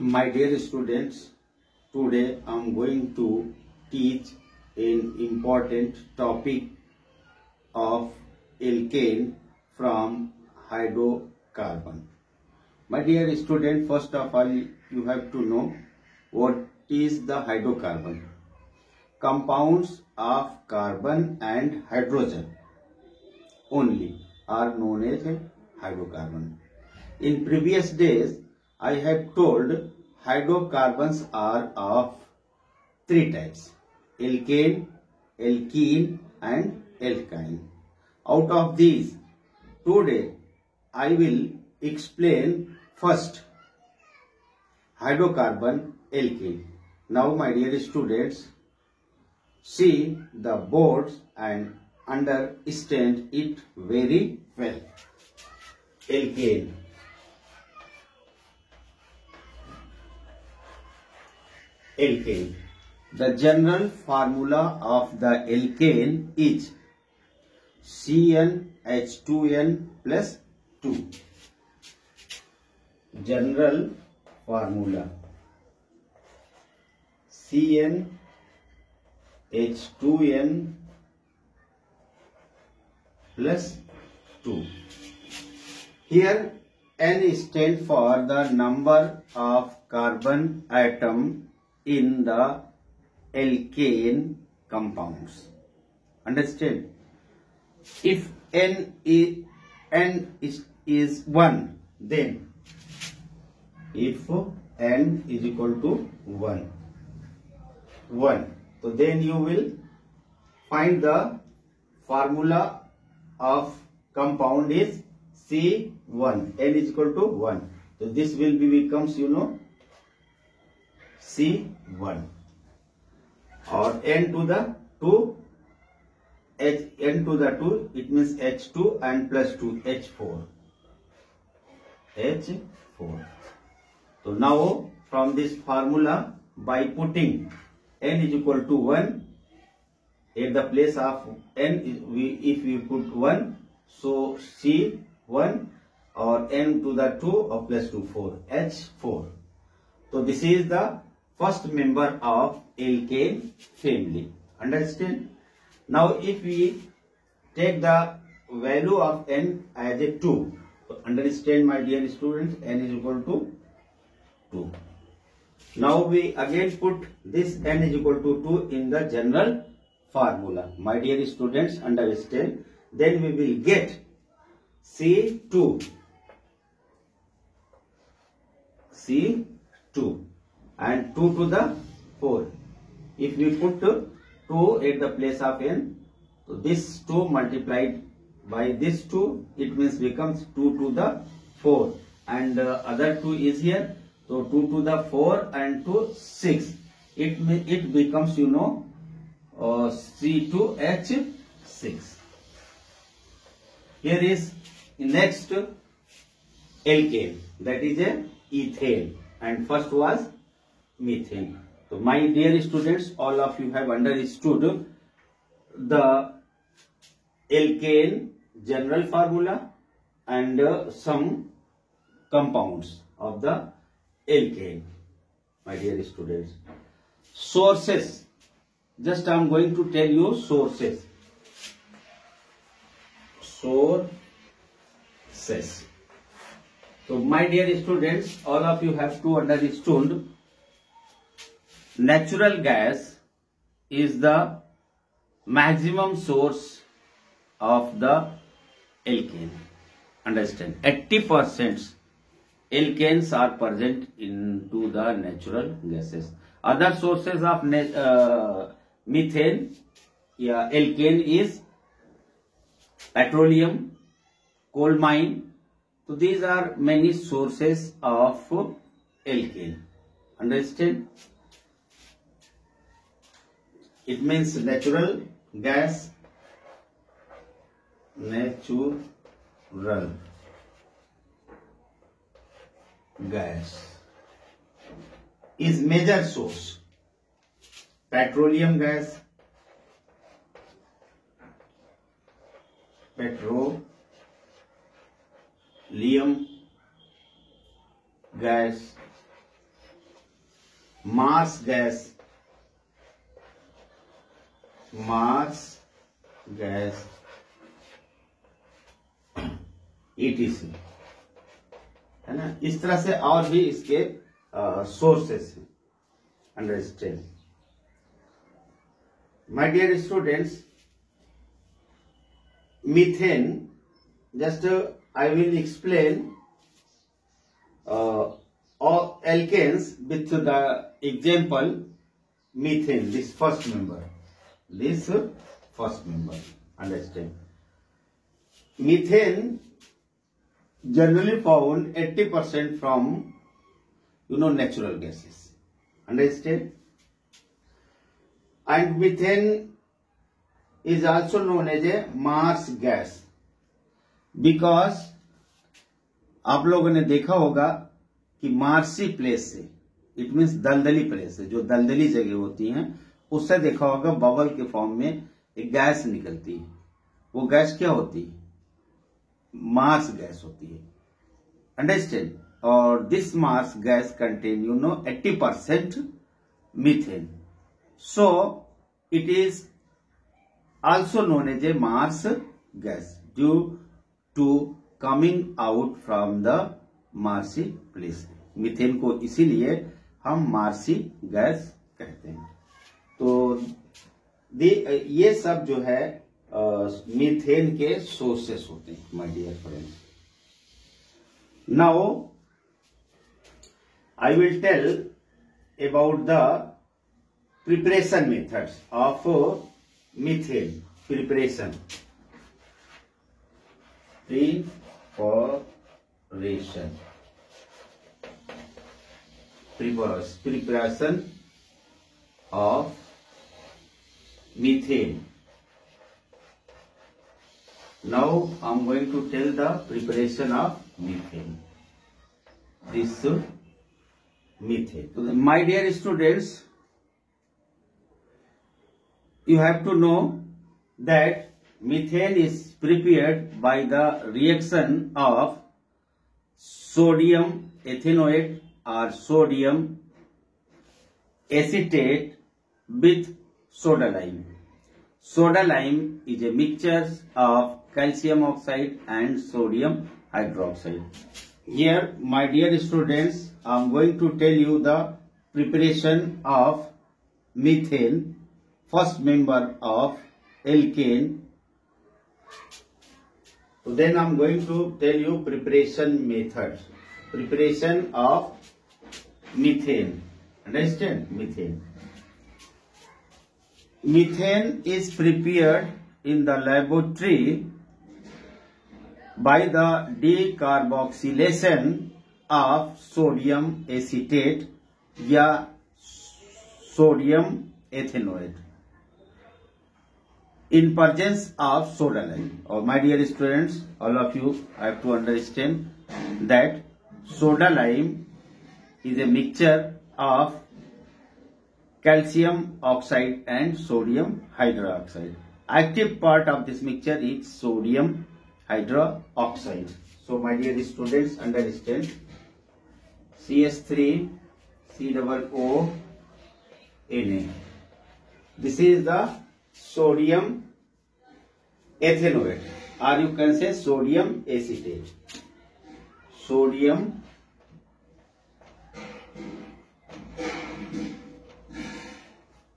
My dear students, today I am going to teach an important topic of alkane from hydrocarbon. My dear student, first of all, you have to know what is the hydrocarbon. Compounds of carbon and hydrogen only are known as hydrocarbon. In previous days, I have told hydrocarbons are of three types: alkane, alkene and alkyne. Out of these, today I will explain first hydrocarbon alkane. Now my dear students, see the boards and understand it very well. Alkane. Alkane. The general formula of the alkane is CnH2n plus 2. General formula CnH2n plus 2. Here N stands for the number of carbon atom in the alkane compounds. Understand? If N is 1, then if N is equal to 1, so then you will find the formula of compound is C1. N is equal to 1. So this will becomes C1, or N to the 2, N to the 2, it means H2 and plus 2, H4. So now from this formula, by putting N is equal to 1 at the place of N, if we put 1, so C1, or N to the 2 or plus 2, 4, H4. So this is the first member of alkane family. Understand? Now if we take the value of N as a 2, so understand my dear students, N is equal to 2. Now we again put this N is equal to 2 in the general formula. My dear students, understand? Then we will get C2 and 2 to the 4. If we put 2 at the place of N, so this 2 multiplied by this 2, it means becomes 2 to the 4, and other 2 is here, so 2 to the 4 and 2, 6. It becomes C2H6. Here is next alkane, that is a ethane, and first was methane. So my dear students, all of you have understood the alkane general formula and some compounds of the alkane. My dear students, sources. Just I am going to tell you sources. So my dear students, all of you have to understand natural gas is the maximum source of the alkane. Understand? 80% alkanes are present into the natural gases. Other sources of methane, alkane is petroleum, coal mine. So these are many sources of alkane. Understand? It means natural gas, is major source. Petroleum gas, petroleum gas, Mars gas, etc. है ना। इस तरह से और भी इसके sources हैं। Understand my dear students, methane, just I will explain all alkanes with the example methane, this first member. Understand? Methane generally found 80% from natural gases. Understand? And methane is also known as a Mars gas. Because आप लोगों ने देखा होगा कि Marcy place से, it means दलदली place से, जो दलदली जगह होती हैं, उससे देखा होगा बबल के फॉर्म में एक गैस निकलती है। वो गैस क्या होती है? मार्स गैस होती है। अंडरस्टैंड? और this marsh gas contain 80% methane, so it is also known as a marsh gas due to coming out from the marshy place. Methane को इसीलिए हम मार्सी गैस कहते हैं। तो ये सब जो है मीथेन के सोर्सेस होते हैं my dear friends. Now I will tell about the preparation methods of methane preparation. Preparation of methane. Now I am going to tell the preparation of methane. This methane. So, my dear students, you have to know that methane is prepared by the reaction of sodium ethanoate or sodium acetate with soda lime. Soda lime is a mixture of calcium oxide and sodium hydroxide. Here, my dear students, I am going to tell you the preparation of methane, first member of alkane. So then I am going to tell you preparation methods. Preparation of methane. Understand? Methane. Methane is prepared in the laboratory by the decarboxylation of sodium acetate या sodium ethanoate in presence of soda lime. Or my dear students, all of you have to understand that soda lime is a mixture of calcium oxide and sodium hydroxide. Active part of this mixture is sodium hydroxide. So my dear students, understand CH3 COO Na. This is the sodium ethanoate, or you can say sodium acetate. Sodium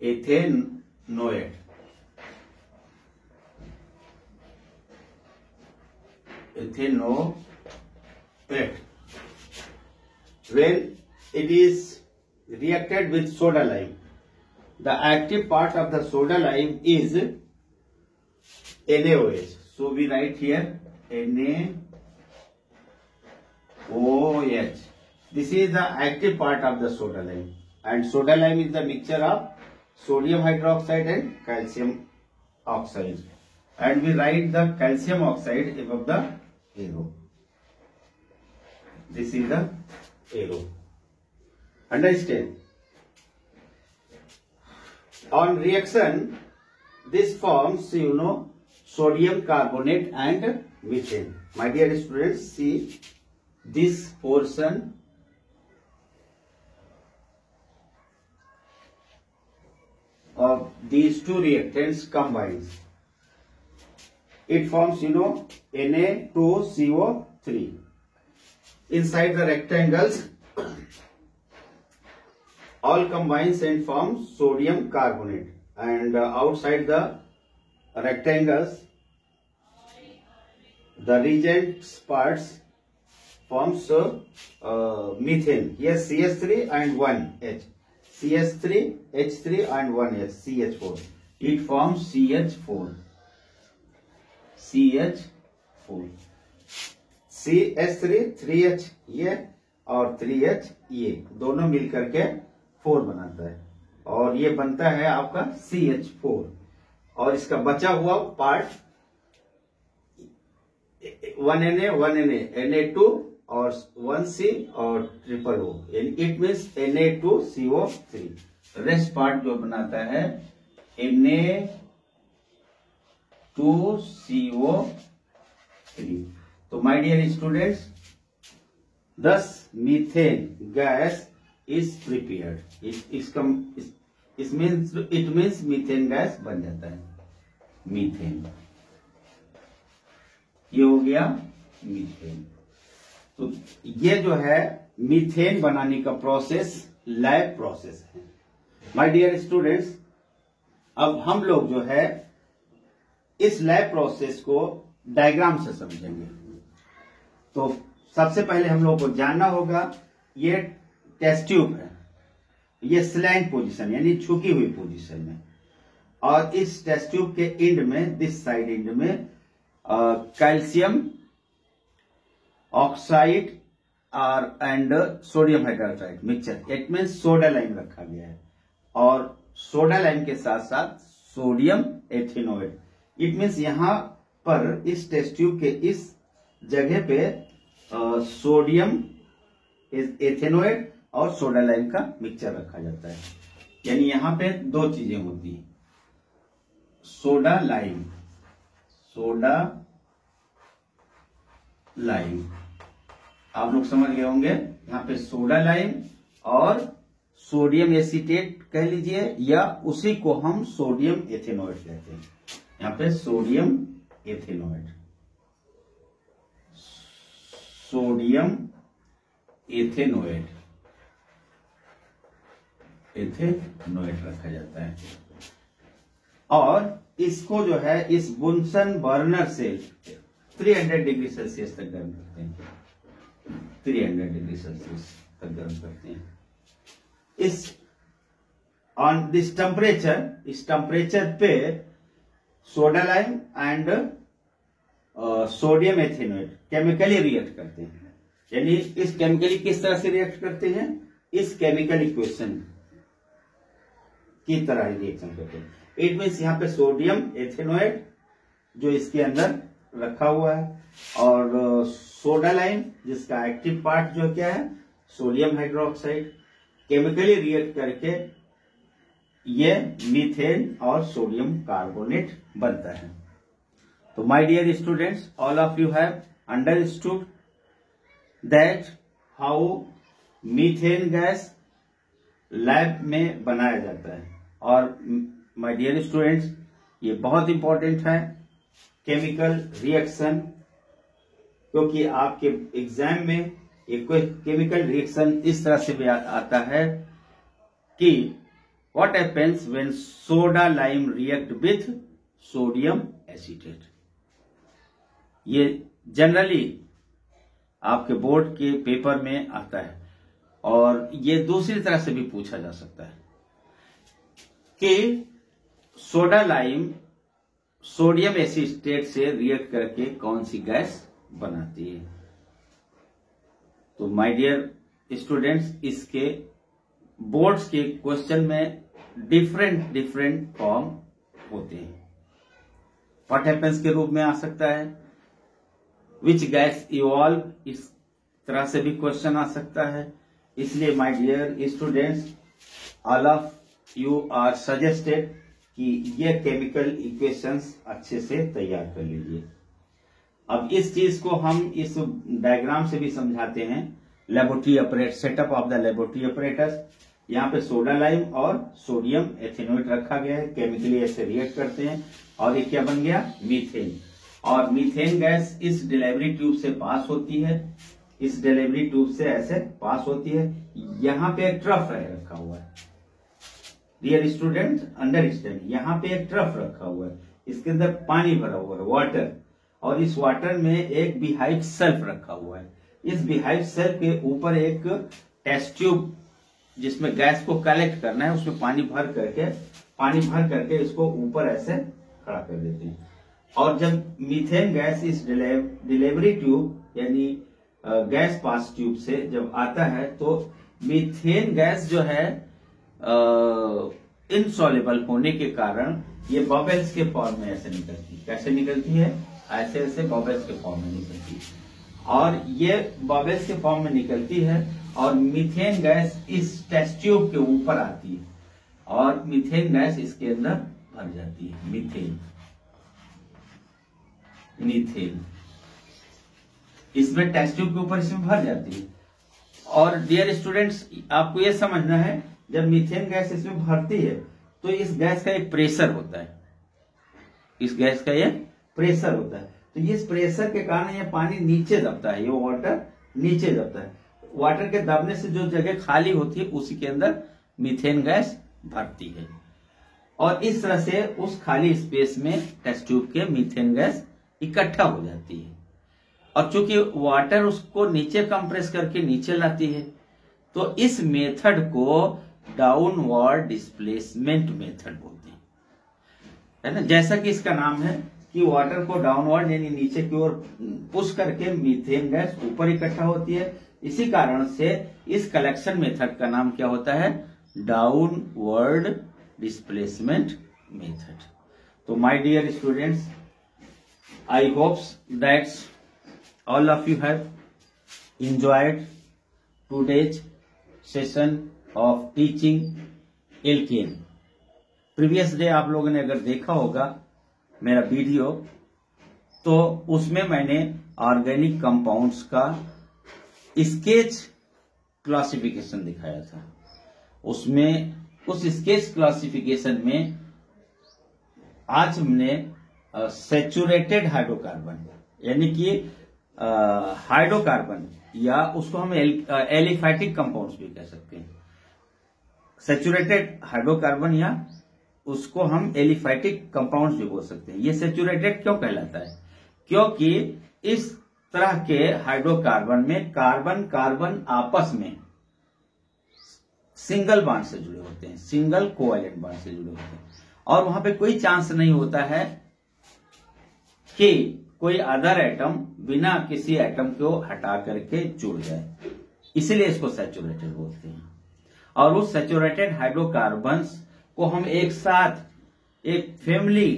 ethanoate. When it is reacted with soda lime, the active part of the soda lime is NaOH. So we write here NaOH. This is the active part of the soda lime, and soda lime is the mixture of sodium hydroxide and calcium oxide, and we write the calcium oxide above the arrow. This is the arrow. Understand? On reaction, this forms sodium carbonate and methane. My dear students, see this portion these two reactants combines, it forms, Na2CO3. Inside the rectangles, all combines and forms sodium carbonate, and outside the rectangles, the reagent parts forms methane. Yes, CH3 and 1H. CH3, H3 and 1H, CH4. It forms CH4. CH4. CH3, 3H ये और 3H ये दोनों मिलकर के 4 बनाता है, और ये बनता है आपका CH4। और इसका बचा हुआ पार्ट 1Na, 1Na, Na2 और 1C और triple O, it means Na2CO3। Rest part जो बनाता है Na2CO3। तो my dear students, thus methane gas is prepared. It means methane gas बन जाता है, मीथेन। ये हो गया मीथेन। तो ये जो है मीथेन बनाने का प्रोसेस लैब प्रोसेस है। माय डियर स्टूडेंट्स, अब हम लोग जो है इस लैब प्रोसेस को डायग्राम से समझेंगे। तो सबसे पहले हम लोग को जानना होगा, ये टेस्ट ट्यूब है, ये स्लैंट पोजीशन यानी झुकी हुई पोजीशन में, और इस टेस्ट ट्यूब के एंड में, दिस साइड एंड में कैल्शियम ऑक्साइड और and sodium hydroxide mixture, it mean soda lime रखा गया है, और सोडा लाइम के साथ साथ सोडियम एथेनोएट। इट मीन्स यहां पर इस टेस्ट ट्यूब के इस जगह पे सोडियम एथेनोएट और सोडा लाइम का मिक्सचर रखा जाता है। यानी यहां पे दो चीजें होती हैं, सोडा लाइम, सोडा लाइम, आप लोग समझ गए होंगे। यहां पे सोडा लाइम और सोडियम एसीटेट कह लीजिए, या उसी को हम सोडियम एथेनोएट कहते हैं। यहां पे sodium ethanoate, sodium ethanoate, ethanoate रखा जाता है। और इसको जो है इस बुनसन बर्नर से 300 डिग्री सेल्सियस तक गर्म करते हैं, 300 डिग्री सेल्सियस तक गर्म करते हैं। ऑन दिस टेम्परेचर, इस टेम्परेचर पे soda lime and sodium ethanoate chemically react करते हैं। यानी इस केमिकली किस तरह से रिएक्ट करते हैं, इस केमिकल इक्वेशन की तरह रिएक्शन करते हैं। इट मीन्स यहाँ पे सोडियम एथेनोएट जो इसके अंदर रखा हुआ है, और सोडा लाइम जिसका एक्टिव पार्ट जो क्या है सोडियम हाइड्रोक्साइड, केमिकली रिएक्ट करके ये मीथेन और सोडियम कार्बोनेट बनता है। तो my dear students, all of you have understood that how methane gas lab में बनाया जाता है। और माय डियर स्टूडेंट्स, ये बहुत इंपॉर्टेंट है केमिकल रिएक्शन, क्योंकि आपके एग्जाम में एक कोई केमिकल रिएक्शन इस तरह से भी आता है कि what happens when soda lime react with sodium acetate. ये जनरली आपके बोर्ड के पेपर में आता है, और ये दूसरी तरह से भी पूछा जा सकता है कि सोडा लाइम सोडियम एसीटेट से रिएक्ट करके कौन सी गैस बनाती है। तो माय डियर स्टूडेंट्स, इसके बोर्ड्स के क्वेश्चन में डिफरेंट फॉर्म होते हैं। व्हाट हैपेंस के रूप में आ सकता है, विच गैस इवॉल्व, इस तरह से भी क्वेश्चन आ सकता है। इसलिए my dear students, all of you are suggested कि ये केमिकल इक्वेशंस अच्छे से तैयार कर लीजिए। अब इस चीज को हम इस डायग्राम से भी समझाते हैं, laboratory operate, setup of the laboratory operators. यहाँ पे सोडा लाइम और सोडियम एथेनोएट रखा गया है, केमिकली ऐसे रिएक्ट करते हैं और ये क्या बन गया, मीथेन। और मीथेन गैस इस डिलीवरी ट्यूब से पास होती है, इस डिलीवरी ट्यूब से ऐसे पास होती है। यहाँ पे एक ट्रफ है रखा हुआ है, डियर स्टूडेंट अंडरस्टैंड, यहाँ पे एक ट्रफ रखा हुआ है, इसके अंदर पानी भरा हुआ है, वाटर, और इस वाटर में एक बीहाइव सेल्फ रखा हुआ है। इस बीहाइव सेल्फ के ऊपर एक टेस्ट ट्यूब जिसमें गैस को कलेक्ट करना है, उसमें पानी भर करके इसको ऊपर ऐसे खड़ा कर देते हैं। और जब मीथेन गैस इस डिलीवरी ट्यूब यानी गैस पास ट्यूब से जब आता है तो मीथेन गैस जो है इनसॉल्युबल होने के कारण ये बबल्स के फॉर्म में ऐसे निकलती है। कैसे निकलती है, ऐसे ऐसे बबल्स के फॉर्म में निकलती है। और ये बबल्स के फॉर्म में निकलती है और मीथेन गैस इस टेस्ट ट्यूब के ऊपर आती है और मीथेन गैस इसके अंदर भर जाती है। मीथेन इसमें टेस्ट ट्यूब के ऊपर इसमें भर जाती है। और डियर स्टूडेंट्स, आपको यह समझना है, जब मीथेन गैस इसमें भरती है तो इस गैस का एक प्रेशर होता है, इस गैस का ये प्रेशर होता है। तो इस प्रेशर के कारण ये पानी नीचे दबता है, ये वाटर नीचे दबता है। वाटर के दबने से जो जगह खाली होती है उसी के अंदर मीथेन गैस भरती है और इस तरह से उस खाली स्पेस में टेस्ट ट्यूब के मीथेन गैस इकट्ठा हो जाती है। और चूंकि वाटर उसको नीचे कंप्रेस करके नीचे लाती है तो इस मेथड को डाउनवर्ड डिस्प्लेसमेंट मेथड बोलते हैं, है ना। जैसा कि इसका नाम है कि वाटर को डाउनवर्ड यानी नीचे की ओर पुश करके मीथेन गैस ऊपर इकट्ठा होती है, इसी कारण से इस कलेक्शन मेथड का नाम क्या होता है, डाउनवर्ड डिस्प्लेसमेंट मेथड। तो my dear students, I hopes that's all of you have enjoyed today's session of teaching alkane। Previous day आप लोगों ने अगर देखा होगा मेरा वीडियो तो उसमें मैंने ऑर्गेनिक कंपाउंड्स का स्केच क्लासिफिकेशन दिखाया था। उसमें उस स्केच क्लासिफिकेशन में आज हमने सैचुरेटेड हाइड्रोकार्बन यानी कि हाइड्रोकार्बन या उसको हम एलिफैटिक कंपाउंड्स भी कह सकते हैं, सैचुरेटेड हाइड्रोकार्बन या उसको हम एलिफैटिक कंपाउंड्स भी बोल सकते हैं। ये सैचुरेटेड क्यों कहलाता है, क्योंकि इस तरह के हाइड्रोकार्बन में कार्बन कार्बन आपस में सिंगल बॉन्ड से जुड़े होते हैं, सिंगल कोवैलेंट बॉन्ड से जुड़े होते हैं और वहां पे कोई चांस नहीं होता है कि कोई अदर एटम बिना किसी एटम को हटा करके जुड़ जाए, इसलिए इसको सैचुरेटेड बोलते हैं। और उस सैचुरेटेड हाइड्रोकार्बन्स को हम एक साथ एक फैमिली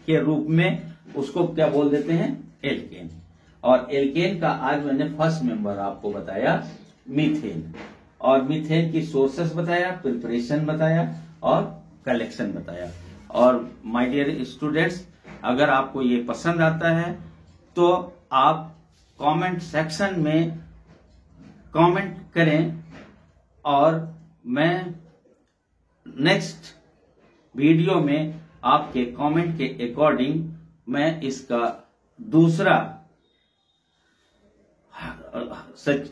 के रूप में उसको क्या बोल देते हैं, एल्केन। और एल्केन का आज मैंने फर्स्ट मेंबर आपको बताया मीथेन, और मीथेन की सोर्सेस बताया, प्रिपरेशन बताया और कलेक्शन बताया। और माय डियर स्टूडेंट्स, अगर आपको ये पसंद आता है तो आप कमेंट सेक्शन में कमेंट करें और मैं नेक्स्ट वीडियो में आपके कमेंट के अकॉर्डिंग मैं इसका दूसरा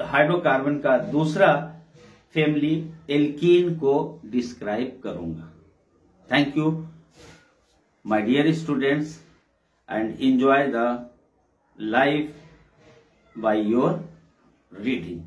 हाइड्रोकार्बन का दूसरा फैमिली एल्कीन को डिस्क्राइब करूंगा। Thank you my dear students, and enjoy the life by your reading.